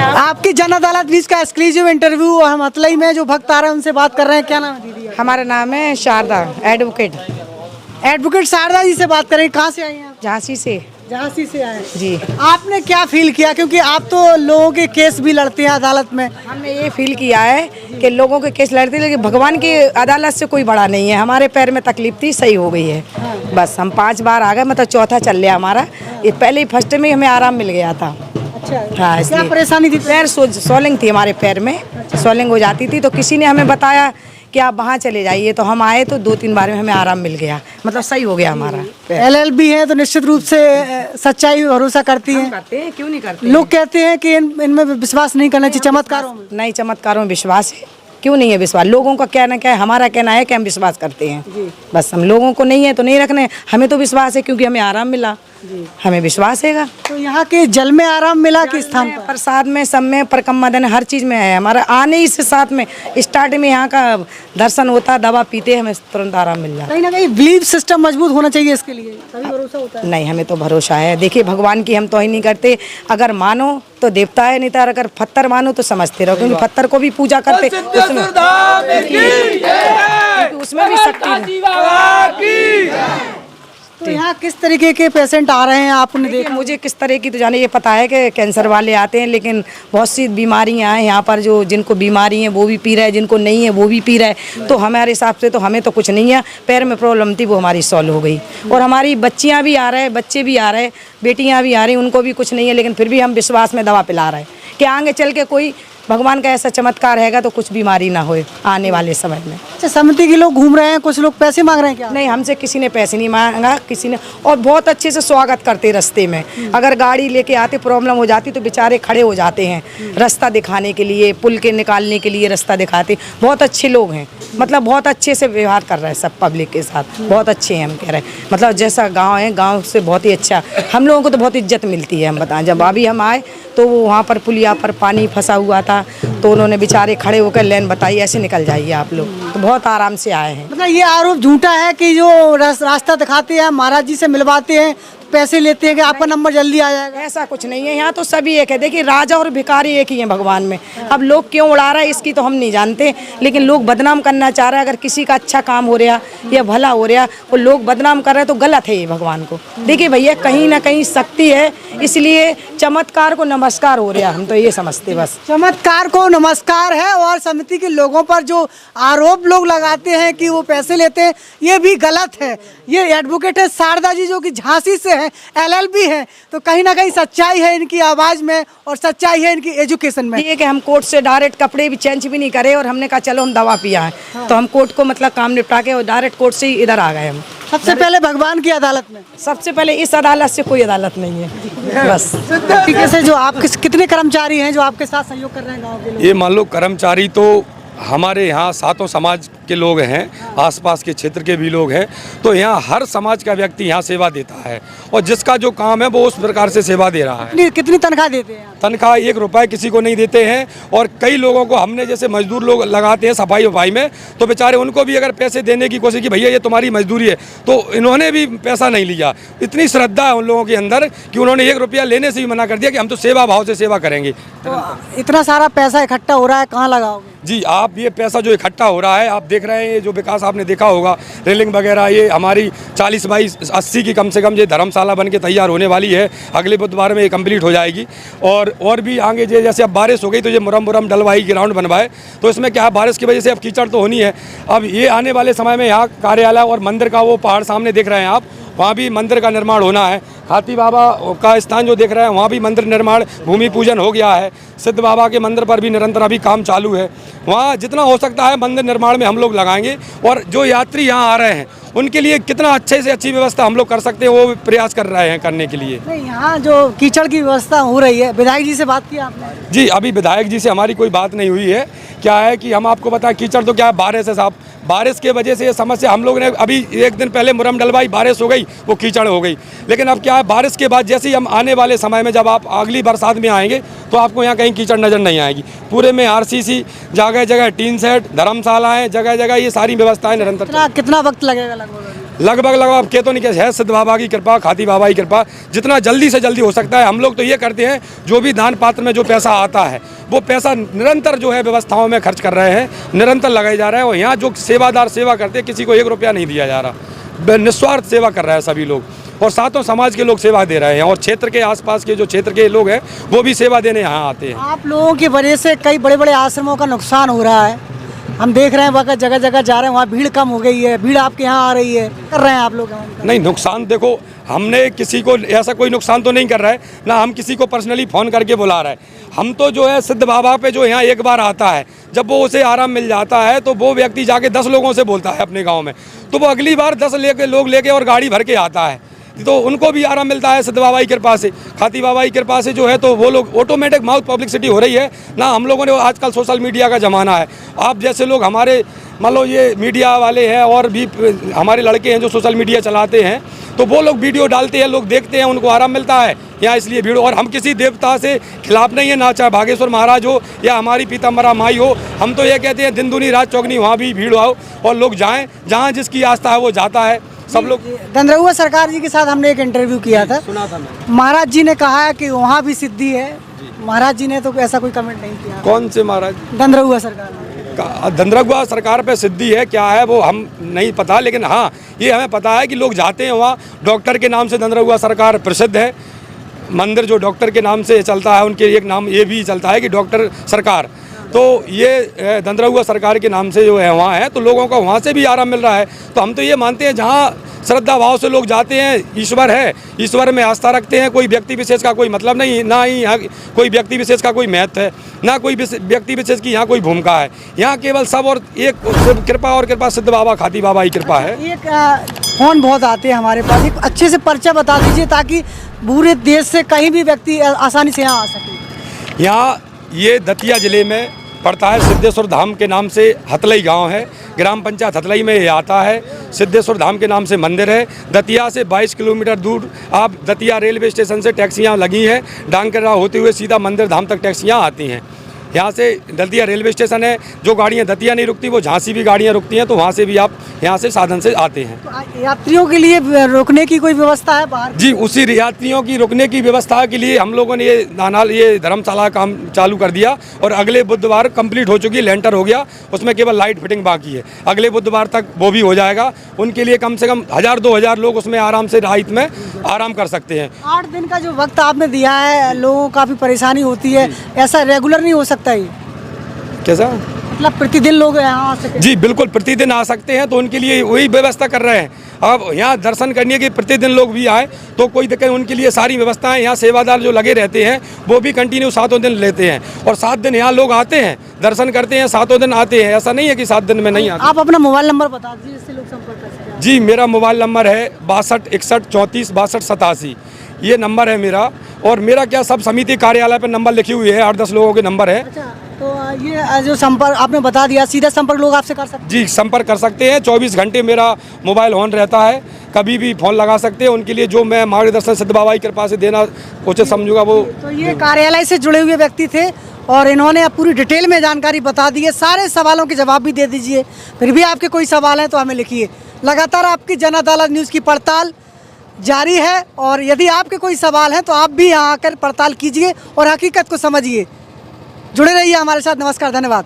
आपकी जन अदालत बीच का एक्सक्लूसिव इंटरव्यू हम मतलई में जो भक्त आ रहे हैं उनसे बात कर रहे हैं। क्या नाम है दीदी? हमारा नाम है शारदा, एडवोकेट। एडवोकेट शारदा जी से बात करें। कहाँ से आई हैं आप? झांसी से। झांसी से आए जी। आपने क्या फील किया, क्योंकि आप तो लोगों के केस भी लड़ते हैं अदालत में? हमने ये फील किया है कि लोगों के केस लड़ते, लेकिन भगवान की अदालत से कोई बड़ा नहीं है। हमारे पैर में तकलीफ थी, सही हो गई है। बस हम 5 बार आ गए, मतलब चौथा चल लिया हमारा। ये पहले ही फर्स्ट में हमें आराम मिल गया था। अच्छा, हाँ, क्या परेशानी थी? पैर सोलिंग थी हमारे पैर में, सोलिंग हो जाती थी। तो किसी ने हमें बताया कि आप वहाँ चले जाइए, तो हम आए तो 2-3 बार में हमें आराम मिल गया, मतलब सही हो गया हमारा पैर। LLB है तो निश्चित रूप से सच्चाई भरोसा करती हैं। करते हैं, क्यों नहीं करते? लोग कहते हैं कि इनमें विश्वास नहीं करना चाहिए, चमत्कारों में। नहीं, चमत्कारों में विश्वास है, क्यों नहीं है विश्वास? लोगों का कहना क्या है, हमारा कहना है कि हम विश्वास करते हैं। बस हम लोगों को नहीं है तो नहीं रखने, हमें तो विश्वास है क्योंकि हमें आराम मिला, हमें विश्वास है। तो यहाँ के जल में आराम मिला कि स्थान पर? प्रसाद में, सब में, परकम्मा देने, हर चीज़ में है। हमारा आने ही से साथ में स्टार्ट में यहाँ का दर्शन होता, दवा पीते, हमें तुरंत आराम मिल जाता। कहीं ना कहीं बिलीफ सिस्टम मजबूत होना चाहिए इसके लिए, तभी भरोसा होता है। नहीं, हमें तो भरोसा है। देखिए, भगवान की हम तो ही नहीं करते। अगर मानो तो देवता है, नहीं तो अगर पत्थर मानो तो समझते रहो, क्योंकि पत्थर को भी पूजा करते, उसमें भी शक्ति है। तो यहाँ किस तरीके के पेशेंट आ रहे हैं आपने देखा? मुझे किस तरह की तो जाने ये पता है कि कैंसर वाले आते हैं, लेकिन बहुत सी बीमारियां हैं यहाँ पर। जो जिनको बीमारी है वो भी पी रहे हैं, जिनको नहीं है वो भी पी रहे हैं। तो हमारे हिसाब से तो हमें तो कुछ नहीं है। पैर में प्रॉब्लम थी, वो हमारी सॉल्व हो गई। और हमारी बच्चियाँ भी आ रहे हैं, बच्चे भी आ रहे हैं, बेटियाँ भी आ रही हैं, उनको भी कुछ नहीं है, लेकिन फिर भी हम विश्वास में दवा पिला रहे हैं कि आगे चल के कोई भगवान का ऐसा चमत्कार रहेगा तो कुछ बीमारी ना होए आने वाले समय में। अच्छा, समिति के लोग घूम रहे हैं, कुछ लोग पैसे मांग रहे हैं क्या? नहीं, हमसे किसी ने पैसे नहीं मांगा, किसी ने। और बहुत अच्छे से स्वागत करते रास्ते में। अगर गाड़ी लेके आते, प्रॉब्लम हो जाती तो बेचारे खड़े हो जाते हैं रास्ता दिखाने के लिए, पुल के निकालने के लिए रास्ता दिखाते। बहुत अच्छे लोग हैं, मतलब बहुत अच्छे से व्यवहार कर रहे हैं सब पब्लिक के साथ, बहुत अच्छे हैं। हम कह रहे हैं मतलब जैसा गाँव है, गाँव से बहुत ही अच्छा हम लोगों को तो बहुत इज्जत मिलती है। हम बताएं, जब अभी हम आए तो वो वहाँ पर पुलिया पर पानी फंसा हुआ था, तो उन्होंने बेचारे खड़े होकर लाइन बताई, ऐसे निकल जाइए आप लोग। तो बहुत आराम से आए हैं। मतलब ये आरोप झूठा है कि जो रास्ता दिखाते हैं, महाराज जी से मिलवाते हैं, पैसे लेते हैं कि आपका नंबर जल्दी आ जाएगा? ऐसा कुछ नहीं है, यहाँ तो सभी एक है। देखिए, राजा और भिखारी एक ही है भगवान में। अब लोग क्यों उड़ा रहा है इसकी तो हम नहीं जानते, लेकिन लोग बदनाम करना चाह रहे हैं। अगर किसी का अच्छा काम हो रहा या भला हो रहा, वो लोग बदनाम कर रहे हैं तो गलत है ये भगवान को। देखिए भैया, कहीं ना कहीं शक्ति है, इसलिए चमत्कार को नमस्कार हो रहा, हम तो ये समझते। बस चमत्कार को नमस्कार है। और समिति के लोगों पर जो आरोप लोग लगाते हैं कि वो पैसे लेते हैं, ये भी गलत है। ये एडवोकेट है शारदा जी, जो कि झांसी से है, LLB है। तो कहीं ना कहीं सच्चाई है इनकी आवाज में और सच्चाई है इनकी एजुकेशन में। ये कि हम कोर्ट से डायरेक्ट कपड़े भी चेंज भी नहीं करे, और हमने कहा चलो हम दवा पिया है। तो हम कोर्ट को मतलब काम निपटा के और डायरेक्ट कोर्ट से ही इधर आ गए हम। सबसे पहले भगवान की अदालत में, सबसे पहले इस अदालत से कोई अदालत नहीं है। बस तरीके से जो आप कितने कर्मचारी हैं जो आपके साथ सहयोग कर रहे हैं गाँव के लोग? ये मान लो कर्मचारी तो हमारे यहाँ सातों समाज के लोग हैं, आसपास के क्षेत्र के भी लोग हैं। तो यहाँ हर समाज का व्यक्ति यहाँ सेवा देता है, और जिसका जो काम है वो उस प्रकार से सेवा दे रहा है। कितनी तनख्वाह देते हैं? तनख्वाह 1 रुपये किसी को नहीं देते हैं। और कई लोगों को हमने, जैसे मजदूर लोग लगाते हैं सफाई वफाई में, तो बेचारे उनको भी अगर पैसे देने की कोशिश की, भैया ये तुम्हारी मजदूरी है, तो इन्होंने भी पैसा नहीं लिया। इतनी श्रद्धा है उन लोगों के अंदर कि उन्होंने 1 रुपया लेने से भी मना कर दिया कि हम तो सेवा भाव से सेवा करेंगे। तो इतना सारा पैसा इकट्ठा हो रहा है, कहाँ लगाओगे? जी, आप ये पैसा जो इकट्ठा हो रहा है, आप देख रहे हैं, ये जो विकास आपने देखा होगा, रेलिंग वगैरह, ये हमारी 40 बाई 80 की कम से कम ये धर्मशाला बन के तैयार होने वाली है। अगले बुधवार में ये कंप्लीट हो जाएगी। और भी आगे जैसे अब बारिश हो गई तो ये मुरम डलवाई, ग्राउंड बनवाए। तो इसमें क्या है, बारिश की वजह से अब कीचड़ तो होनी है। अब ये आने वाले समय में यहाँ कार्यालय और मंदिर का, वो पहाड़ सामने देख रहे हैं आप, वहाँ भी मंदिर का निर्माण होना है। हाथी बाबा का स्थान जो देख रहे हैं, वहाँ भी मंदिर निर्माण, भूमि पूजन हो गया है। सिद्ध बाबा के मंदिर पर भी निरंतर अभी काम चालू है। वहाँ जितना हो सकता है मंदिर निर्माण में हम लोग लगाएंगे। और जो यात्री यहाँ आ रहे हैं उनके लिए कितना अच्छे से अच्छी व्यवस्था हम लोग कर सकते हैं, वो प्रयास कर रहे हैं करने के लिए। नहीं, यहाँ जो कीचड़ की व्यवस्था हो रही है, विधायक जी से बात की आपने? जी, अभी विधायक जी से हमारी कोई बात नहीं हुई है। क्या है कि हम आपको बताएं, कीचड़ तो क्या है, बारिश है साहब, बारिश के वजह से ये समस्या। हम लोग ने अभी 1 दिन पहले मुरम डलवाई, बारिश हो गई, वो कीचड़ हो गई। लेकिन अब क्या है, बारिश के बाद जैसे ही हम आने वाले समय में, जब आप अगली बरसात में आएंगे, तो आपको यहाँ कहीं कीचड़ नजर नहीं आएगी। पूरे में RCC, जगह जगह टीन सेट, धर्मशालाएँ, जगह जगह ये सारी व्यवस्थाएं निरंतर। कितना वक्त लगेगा लगभग? लगभग आप कह तो नहीं कह, है सिद्ध बाबा की कृपा, खाती बाबा की कृपा, जितना जल्दी से जल्दी हो सकता है। हम लोग तो ये करते हैं, जो भी दान पात्र में जो पैसा आता है वो पैसा निरंतर जो है व्यवस्थाओं में खर्च कर रहे हैं, निरंतर लगाए जा रहे हैं। और यहाँ जो सेवादार सेवा करते हैं, किसी को 1 रुपया नहीं दिया जा रहा, निस्वार्थ सेवा कर रहे हैं सभी लोग, और सातों समाज के लोग सेवा दे रहे हैं। और क्षेत्र के आसपास के जो क्षेत्र के लोग हैं वो भी सेवा देने यहाँ आते हैं। आप लोगों की वजह से कई बड़े बड़े आश्रमों का नुकसान हो रहा है, हम देख रहे हैं, वहाँ जगह जगह जा रहे हैं, वहाँ भीड़ कम हो गई है, भीड़ आपके यहाँ आ रही है, कर रहे हैं आप लोग? नहीं, नुकसान देखो, हमने किसी को ऐसा कोई नुकसान तो नहीं कर रहा है ना, हम किसी को पर्सनली फ़ोन करके बुला रहे हैं। हम तो जो है सिद्ध बाबा पे जो यहाँ एक बार आता है, जब वो उसे आराम मिल जाता है तो वो व्यक्ति जाके 10 लोगों से बोलता है अपने गाँव में, तो वो अगली बार 10 लोग लेके और गाड़ी भर के आता है, तो उनको भी आराम मिलता है सिद्ध बाबा की कृपा से, खाती बाबा की कृपा से जो है। तो वो लोग ऑटोमेटिक माउथ पब्लिसिटी हो रही है ना। हम लोगों ने, आजकल सोशल मीडिया का ज़माना है, आप जैसे लोग हमारे मान लो ये मीडिया वाले हैं और भी हमारे लड़के हैं जो सोशल मीडिया चलाते हैं, तो वो लोग वीडियो डालते हैं, लोग देखते हैं, उनको आराम मिलता है यहाँ, इसलिए भीड़। और हम किसी देवता से खिलाफ नहीं है, ना चाहे बागेश्वर महाराज हो या हमारी पीताम्बरा माई हो, हम तो ये कहते हैं दिन दूनी रात चौगनी वहाँ भी भीड़ आओ और लोग जाएँ, जहाँ जिसकी आस्था है वो जाता है। सब लोग दंद्रहुआ सरकार जी के साथ हमने एक इंटरव्यू किया था, सुना था मैं। महाराज जी ने कहा है कि वहाँ भी सिद्धि है, महाराज जी ने तो ऐसा कोई कमेंट नहीं किया। कौन से महाराज? दंद्रहुआ सरकार। दंद्रहुआ सरकार पे सिद्धि है क्या है वो हम नहीं पता, लेकिन हाँ ये हमें पता है कि लोग जाते हैं वहाँ। डॉक्टर के नाम से दंद्रहुआ सरकार प्रसिद्ध है, मंदिर जो डॉक्टर के नाम से चलता है, उनके एक नाम ये भी चलता है कि डॉक्टर सरकार, तो ये दंद्रहुआ सरकार के नाम से जो है वहाँ है, तो लोगों को वहाँ से भी आराम मिल रहा है। तो हम तो ये मानते हैं जहाँ श्रद्धा भाव से लोग जाते हैं, ईश्वर है, ईश्वर में आस्था रखते हैं, कोई व्यक्ति विशेष का कोई मतलब नहीं, ना ही यहाँ कोई व्यक्ति विशेष का कोई महत्व है, ना कोई व्यक्ति विशेष की यहाँ कोई भूमिका है। यहाँ केवल सब और एक कृपा, और कृपा सिद्ध बाबा खाती बाबा की कृपा है। एक फ़ोन बहुत आते हैं हमारे पास, एक अच्छे से पर्चा बता दीजिए ताकि पूरे देश से कहीं भी व्यक्ति आसानी से यहाँ आ सके। यहाँ ये दतिया ज़िले में पड़ता है, सिद्धेश्वर धाम के नाम से हथलई गांव है, ग्राम पंचायत हथलई में ये आता है। सिद्धेश्वर धाम के नाम से मंदिर है। दतिया से 22 किलोमीटर दूर आप दतिया रेलवे स्टेशन से टैक्सियां लगी हैं, डांगकरा होते हुए सीधा मंदिर धाम तक टैक्सियां आती हैं। यहाँ से दतिया रेलवे स्टेशन है, जो गाड़ियाँ दतिया नहीं रुकती वो झांसी भी गाड़ियाँ रुकती हैं, तो वहाँ से भी आप यहाँ से साधन से आते हैं। तो यात्रियों के लिए रुकने की कोई व्यवस्था है बाहर? जी, उसी यात्रियों की रुकने की व्यवस्था के लिए हम लोगों ने ये धर्मशाला काम चालू कर दिया, और अगले बुधवार कंप्लीट हो चुकी है, लेंटर हो गया, उसमें केवल लाइट फिटिंग बाकी है। अगले बुधवार तक वो भी हो जाएगा। उनके लिए कम से कम 1000-2000 लोग उसमें आराम से रात में आराम कर सकते हैं। 8 दिन का जो वक्त आपने दिया है, लोगों को काफ़ी परेशानी होती है, ऐसा रेगुलर नहीं हो सकता ये? कैसा मतलब प्रतिदिन लोग यहाँ आ सके? जी बिल्कुल, प्रतिदिन आ सकते हैं, तो उनके लिए वही व्यवस्था कर रहे हैं। अब यहाँ दर्शन करने के प्रतिदिन लोग भी आए तो कोई दिक्कत, उनके लिए सारी व्यवस्थाएं, यहाँ सेवादार जो लगे रहते हैं वो भी कंटिन्यू 7 दिन लेते हैं, और 7 दिन यहाँ लोग आते हैं, दर्शन करते हैं, 7 दिन आते हैं। ऐसा नहीं है कि 7 दिन में नहीं आते। आप अपना मोबाइल नंबर बता दीजिए जिससे लोग संपर्क कर सकें। जी, मेरा मोबाइल नंबर है 62 61 34 62 87, ये नंबर है मेरा। और मेरा क्या, सब समिति कार्यालय पर नंबर लिखी हुई है, 8-10 लोगों के नंबर है। अच्छा, तो ये जो संपर्क आपने बता दिया, सीधा संपर्क लोग आपसे कर सकते हैं? जी, संपर्क कर सकते हैं। 24 घंटे मेरा मोबाइल ऑन रहता है, कभी भी फ़ोन लगा सकते हैं। उनके लिए जो मैं मार्गदर्शन सिद्ध बाबा की कृपा से देना उचित समझूंगा वो। तो ये कार्यालय से जुड़े हुए व्यक्ति थे और इन्होंने अब पूरी डिटेल में जानकारी बता दी है। सारे सवालों के जवाब भी दे दीजिए। फिर भी आपके कोई सवाल हैं तो हमें लिखिए। लगातार आपकी जन अदालत न्यूज़ की पड़ताल जारी है, और यदि आपके कोई सवाल हैं तो आप भी यहाँ आकर पड़ताल कीजिए और हकीकत को समझिए। जुड़े रहिए हमारे साथ। नमस्कार, धन्यवाद।